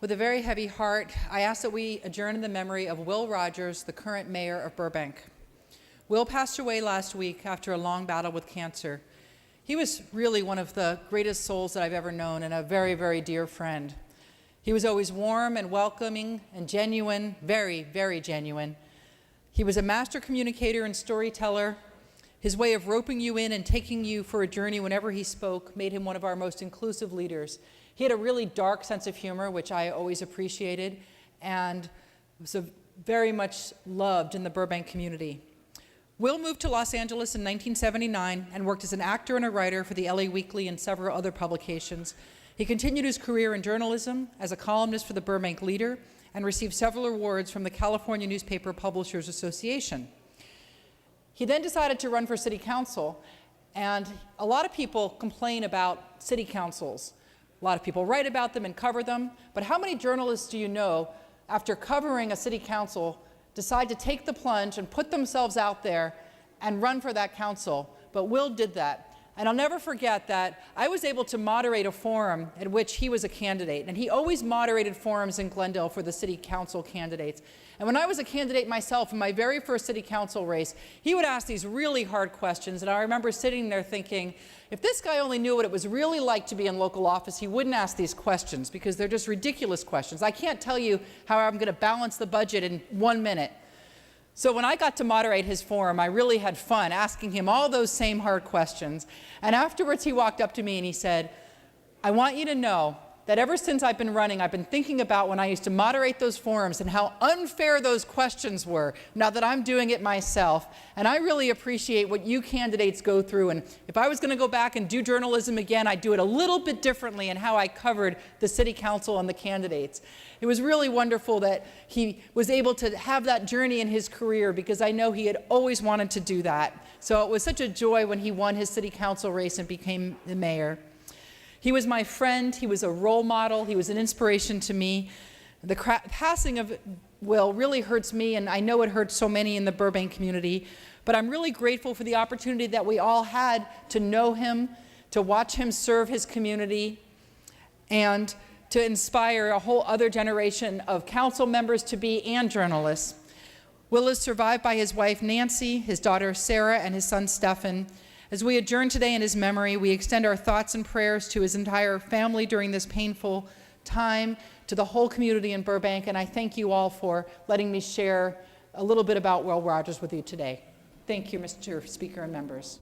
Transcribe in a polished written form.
With a very heavy heart, I ask that we adjourn in the memory of Will Rogers, the current mayor of Burbank. Will passed away last week after a long battle with cancer. He was really one of the greatest souls that I've ever known and a very, very dear friend. He was always warm and welcoming and genuine, very, very genuine. He was a master communicator and storyteller. His way of roping you in and taking you for a journey whenever he spoke made him one of our most inclusive leaders. He had a really dark sense of humor, which I always appreciated, and was very much loved in the Burbank community. Will moved to Los Angeles in 1979 and worked as an actor and a writer for the LA Weekly and several other publications. He continued his career in journalism as a columnist for the Burbank Leader and received several awards from the California Newspaper Publishers Association. He then decided to run for city council, and a lot of people complain about city councils. A lot of people write about them and cover them, but how many journalists do you know, after covering a city council, decide to take the plunge and put themselves out there and run for that council? But Will did that. And I'll never forget that I was able to moderate a forum at which he was a candidate, and he always moderated forums in Glendale for the city council candidates. And when I was a candidate myself in my very first city council race, he would ask these really hard questions, and I remember sitting there thinking, if this guy only knew what it was really like to be in local office, he wouldn't ask these questions, because they're just ridiculous questions. I can't tell you how I'm going to balance the budget in 1 minute. So when I got to moderate his forum, I really had fun asking him all those same hard questions. And afterwards, he walked up to me and he said, I want you to know that ever since I've been running, I've been thinking about when I used to moderate those forums and how unfair those questions were, now that I'm doing it myself. And I really appreciate what you candidates go through. And if I was going to go back and do journalism again, I'd do it a little bit differently in how I covered the city council and the candidates. It was really wonderful that he was able to have that journey in his career, because I know he had always wanted to do that. So it was such a joy when he won his city council race and became the mayor. He was my friend, he was a role model, he was an inspiration to me. The passing of Will really hurts me, and I know it hurts so many in the Burbank community, but I'm really grateful for the opportunity that we all had to know him, to watch him serve his community, and to inspire a whole other generation of council members to be and journalists. Will is survived by his wife Nancy, his daughter Sarah, and his son Stephan. As we adjourn today in his memory, we extend our thoughts and prayers to his entire family during this painful time, to the whole community in Burbank, and I thank you all for letting me share a little bit about Will Rogers with you today. Thank you, Mr. Speaker and members.